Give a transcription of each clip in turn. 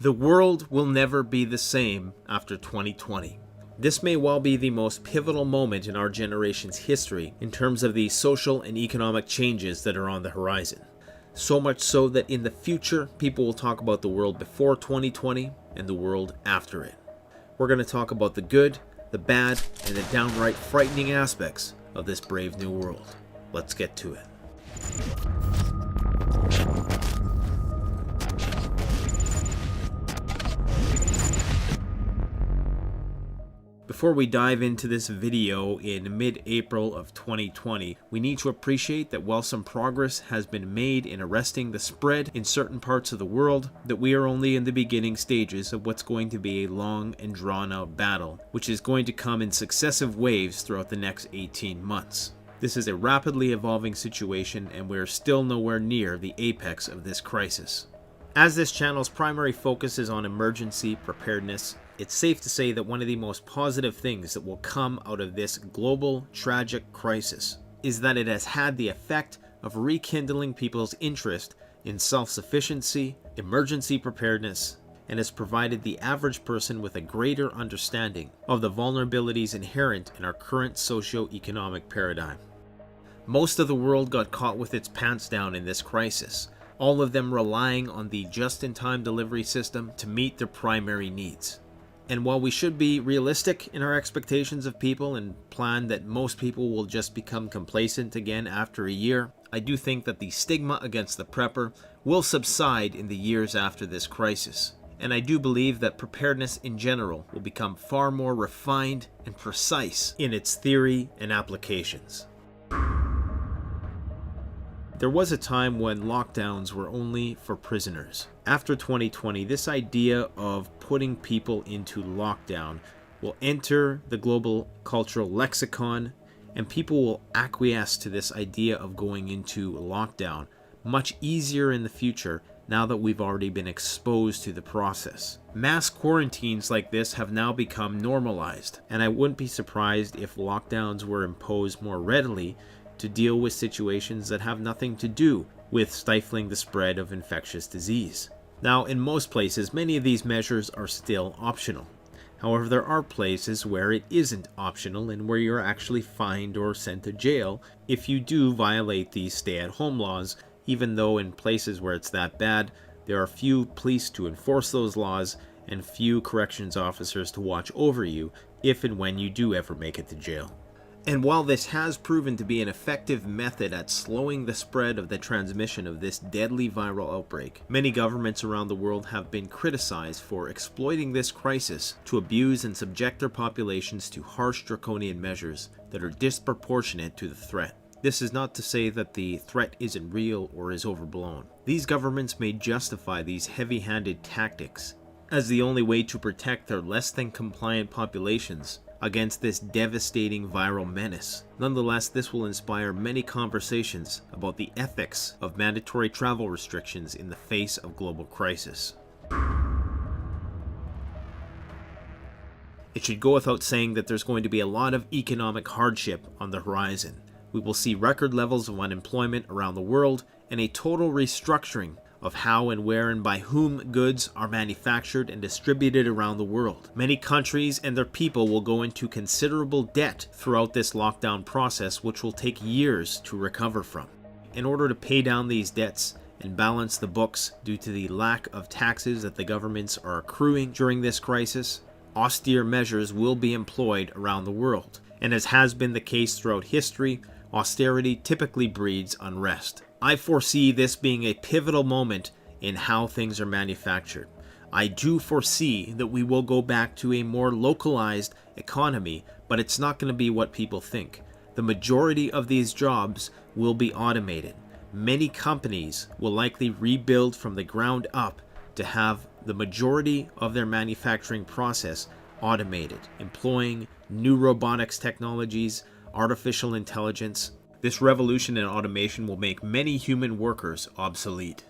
The world will never be the same after 2020. This may well be the most pivotal moment in our generation's history in terms of the social and economic changes that are on the horizon. So much so that in the future, people will talk about the world before 2020 and the world after it. We're going to talk about the good, the bad, and the downright frightening aspects of this brave new world. Let's get to it. Before we dive into this video in mid-April of 2020, we need to appreciate that while some progress has been made in arresting the spread in certain parts of the world, that we are only in the beginning stages of what's going to be a long and drawn-out battle, which is going to come in successive waves throughout the next 18 months. This is a rapidly evolving situation, and we are still nowhere near the apex of this crisis. As this channel's primary focus is on emergency preparedness, it's safe to say that one of the most positive things that will come out of this global tragic crisis is that it has had the effect of rekindling people's interest in self-sufficiency, emergency preparedness, and has provided the average person with a greater understanding of the vulnerabilities inherent in our current socio-economic paradigm. Most of the world got caught with its pants down in this crisis, all of them relying on the just-in-time delivery system to meet their primary needs. And while we should be realistic in our expectations of people and plan that most people will just become complacent again after a year, I do think that the stigma against the prepper will subside in the years after this crisis. And I do believe that preparedness in general will become far more refined and precise in its theory and applications. There was a time when lockdowns were only for prisoners. After 2020, this idea of putting people into lockdown will enter the global cultural lexicon, and people will acquiesce to this idea of going into lockdown much easier in the future now that we've already been exposed to the process. Mass quarantines like this have now become normalized, and I wouldn't be surprised if lockdowns were imposed more readily to deal with situations that have nothing to do with stifling the spread of infectious disease. Now, in most places, many of these measures are still optional. However, there are places where it isn't optional and where you're actually fined or sent to jail if you do violate these stay-at-home laws, even though in places where it's that bad, there are few police to enforce those laws and few corrections officers to watch over you if and when you do ever make it to jail. And while this has proven to be an effective method at slowing the spread of the transmission of this deadly viral outbreak, many governments around the world have been criticized for exploiting this crisis to abuse and subject their populations to harsh draconian measures that are disproportionate to the threat. This is not to say that the threat isn't real or is overblown. These governments may justify these heavy-handed tactics as the only way to protect their less than compliant populations against this devastating viral menace. Nonetheless, this will inspire many conversations about the ethics of mandatory travel restrictions in the face of global crisis. It should go without saying that there's going to be a lot of economic hardship on the horizon. We will see record levels of unemployment around the world and a total restructuring of how and where and by whom goods are manufactured and distributed around the world. Many countries and their people will go into considerable debt throughout this lockdown process, which will take years to recover from. In order to pay down these debts and balance the books due to the lack of taxes that the governments are accruing during this crisis, austere measures will be employed around the world. And as has been the case throughout history, austerity typically breeds unrest. I foresee this being a pivotal moment in how things are manufactured. I do foresee that we will go back to a more localized economy, but it's not going to be what people think. The majority of these jobs will be automated. Many companies will likely rebuild from the ground up to have the majority of their manufacturing process automated, employing new robotics technologies, artificial intelligence. This revolution in automation will make many human workers obsolete.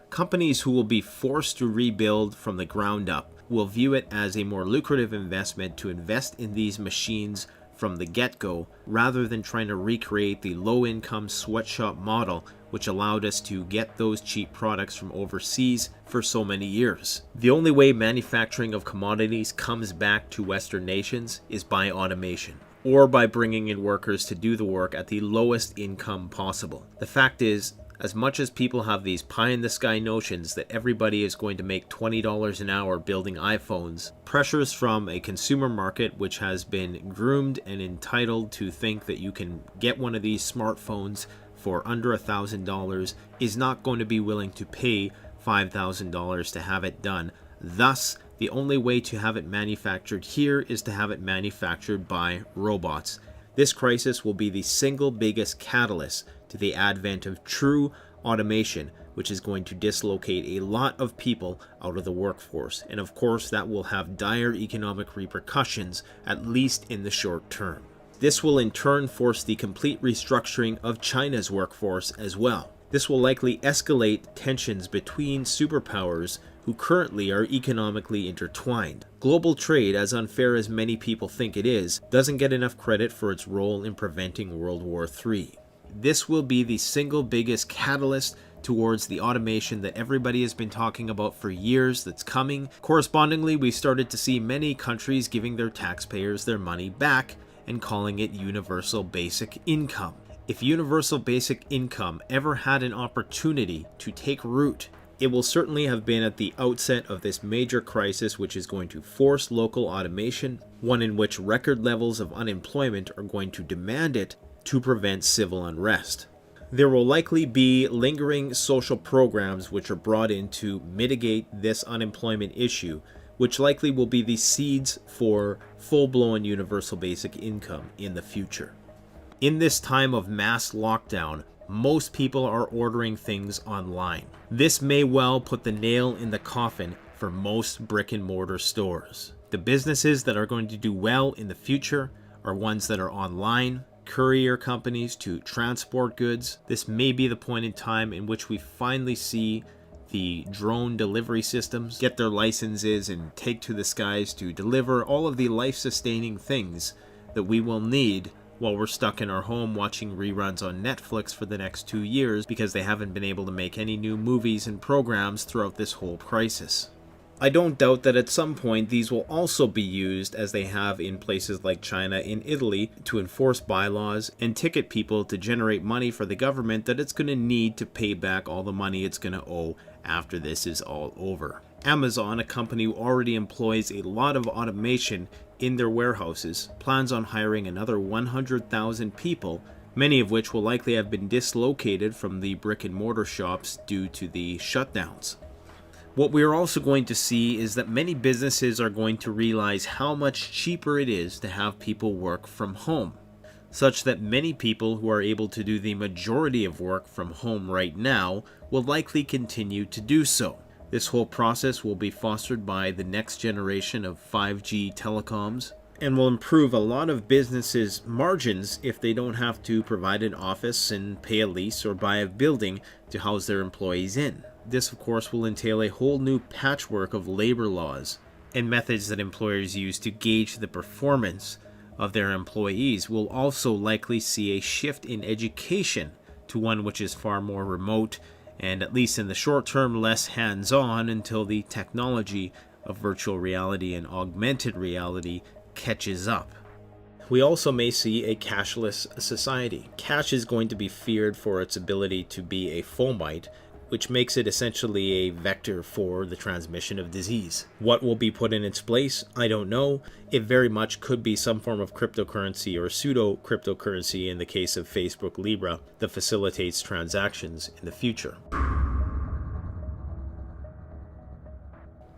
Companies who will be forced to rebuild from the ground up will view it as a more lucrative investment to invest in these machines from the get-go rather than trying to recreate the low-income sweatshop model which allowed us to get those cheap products from overseas for so many years. The only way manufacturing of commodities comes back to Western nations is by automation, or by bringing in workers to do the work at the lowest income possible. The fact is, as much as people have these pie-in-the-sky notions that everybody is going to make $20 an hour building iPhones, pressures from a consumer market which has been groomed and entitled to think that you can get one of these smartphones for under $1,000 is not going to be willing to pay $5,000 to have it done. Thus, the only way to have it manufactured here is to have it manufactured by robots. This crisis will be the single biggest catalyst to the advent of true automation, which is going to dislocate a lot of people out of the workforce. And of course, that will have dire economic repercussions, at least in the short term. This will in turn force the complete restructuring of China's workforce as well. This will likely escalate tensions between superpowers who currently are economically intertwined. Global trade, as unfair as many people think it is, doesn't get enough credit for its role in preventing World War III. This will be the single biggest catalyst towards the automation that everybody has been talking about for years that's coming. Correspondingly, we started to see many countries giving their taxpayers their money back and calling it universal basic income. If universal basic income ever had an opportunity to take root, it will certainly have been at the outset of this major crisis, which is going to force local automation, one in which record levels of unemployment are going to demand it to prevent civil unrest. There will likely be lingering social programs which are brought in to mitigate this unemployment issue, which likely will be the seeds for full-blown universal basic income in the future. In this time of mass lockdown, most people are ordering things online. This may well put the nail in the coffin for most brick-and-mortar stores. The businesses that are going to do well in the future are ones that are online, courier companies to transport goods. This may be the point in time in which we finally see the drone delivery systems get their licenses and take to the skies to deliver all of the life-sustaining things that we will need while we're stuck in our home watching reruns on Netflix for the next 2 years because they haven't been able to make any new movies and programs throughout this whole crisis. I don't doubt that at some point these will also be used, as they have in places like China and Italy, to enforce bylaws and ticket people to generate money for the government that it's going to need to pay back all the money it's going to owe after this is all over. Amazon, a company who already employs a lot of automation in their warehouses, plans on hiring another 100,000 people, many of which will likely have been dislocated from the brick-and-mortar shops due to the shutdowns. What we are also going to see is that many businesses are going to realize how much cheaper it is to have people work from home, such that many people who are able to do the majority of work from home right now will likely continue to do so. This whole process will be fostered by the next generation of 5G telecoms and will improve a lot of businesses' margins if they don't have to provide an office and pay a lease or buy a building to house their employees in. This, of course, will entail a whole new patchwork of labor laws and methods that employers use to gauge the performance of their employees. We'll also likely see a shift in education to one which is far more remote and, at least in the short term, less hands-on until the technology of virtual reality and augmented reality catches up. We also may see a cashless society. Cash is going to be feared for its ability to be a fomite, which makes it essentially a vector for the transmission of disease. What will be put in its place? I don't know. It very much could be some form of cryptocurrency or pseudo-cryptocurrency in the case of Facebook Libra that facilitates transactions in the future.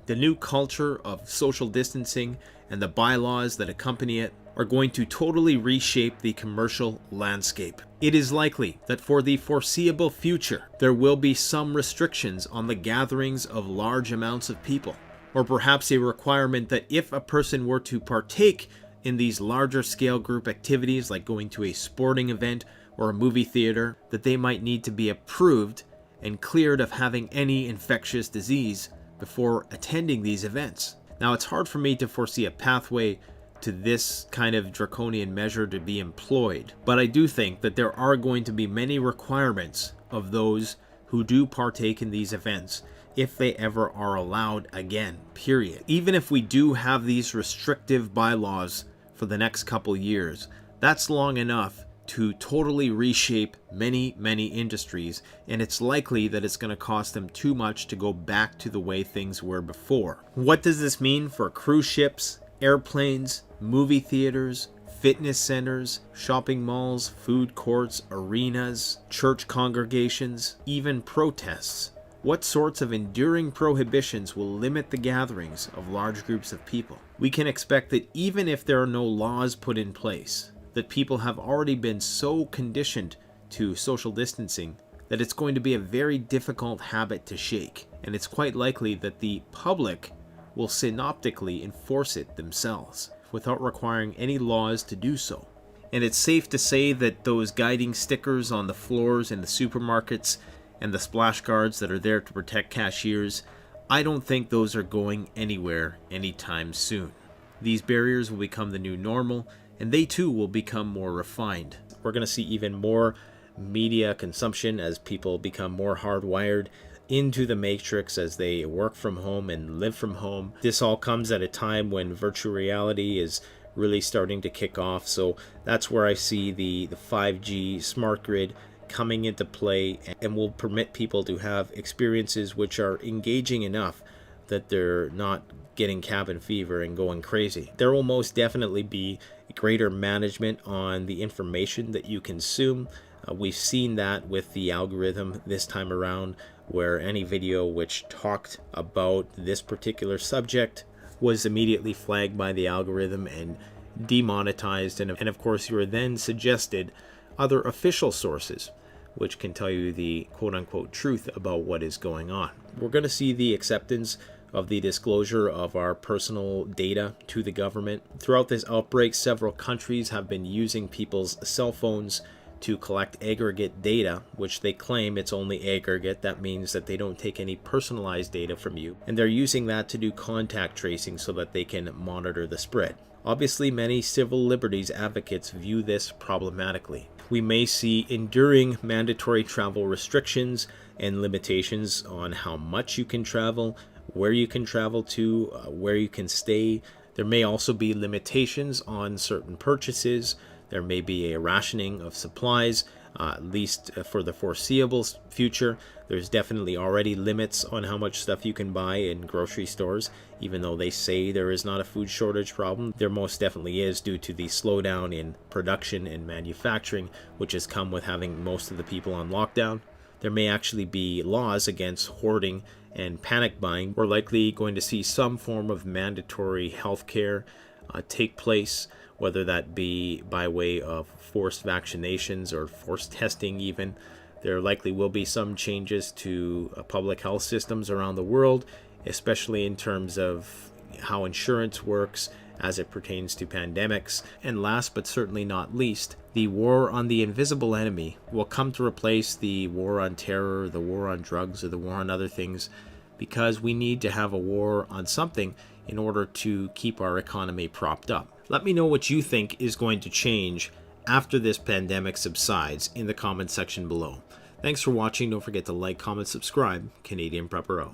The new culture of social distancing and the bylaws that accompany it are going to totally reshape the commercial landscape. It is likely that for the foreseeable future, there will be some restrictions on the gatherings of large amounts of people, or perhaps a requirement that if a person were to partake in these larger scale group activities like going to a sporting event or a movie theater, that they might need to be approved and cleared of having any infectious disease before attending these events. Now, it's hard for me to foresee a pathway to this kind of draconian measure to be employed, but I do think that there are going to be many requirements of those who do partake in these events, if they ever are allowed again, period. Even if we do have these restrictive bylaws for the next couple years, that's long enough to totally reshape many industries, and it's likely that it's going to cost them too much to go back to the way things were before. What does this mean for cruise ships, airplanes, movie theaters, fitness centers, shopping malls, food courts, arenas, church congregations, even protests? What sorts of enduring prohibitions will limit the gatherings of large groups of people? We can expect that even if there are no laws put in place, that people have already been so conditioned to social distancing that it's going to be a very difficult habit to shake, and it's quite likely that the public will synoptically enforce it themselves without requiring any laws to do so. And it's safe to say that those guiding stickers on the floors in the supermarkets and the splash guards that are there to protect cashiers, I don't think those are going anywhere anytime soon. These barriers will become the new normal, and they too will become more refined. We're going to see even more media consumption as people become more hardwired into the matrix as they work from home and live from home. This all comes at a time when virtual reality is really starting to kick off, so that's where I see the 5G smart grid coming into play and will permit people to have experiences which are engaging enough that they're not getting cabin fever and going crazy. There will most definitely be greater management on the information that you consume. We've seen that with the algorithm this time around, where any video which talked about this particular subject was immediately flagged by the algorithm and demonetized. And of course, you are then suggested other official sources which can tell you the quote-unquote truth about what is going on. We're going to see the acceptance of the disclosure of our personal data to the government. Throughout this outbreak, several countries have been using people's cell phones to collect aggregate data, which they claim it's only aggregate. That means that they don't take any personalized data from you, and they're using that to do contact tracing so that they can monitor the spread. Obviously, many civil liberties advocates view this problematically. We may see enduring mandatory travel restrictions and limitations on how much you can travel, where you can travel to, where you can stay. There may also be limitations on certain purchases. There may be a rationing of supplies, at least for the foreseeable future. There's definitely already limits on how much stuff you can buy in grocery stores, even though they say there is not a food shortage problem. There most definitely is, due to the slowdown in production and manufacturing, which has come with having most of the people on lockdown. There may actually be laws against hoarding and panic buying. We're likely going to see some form of mandatory health care take place, whether that be by way of forced vaccinations or forced testing even. There likely will be some changes to public health systems around the world, especially in terms of how insurance works as it pertains to pandemics. And last but certainly not least, the war on the invisible enemy will come to replace the war on terror, the war on drugs, or the war on other things, because we need to have a war on something in order to keep our economy propped up. Let me know what you think is going to change after this pandemic subsides in the comment section below. Thanks for watching. Don't forget to like, comment, subscribe. Canadian Prepper out.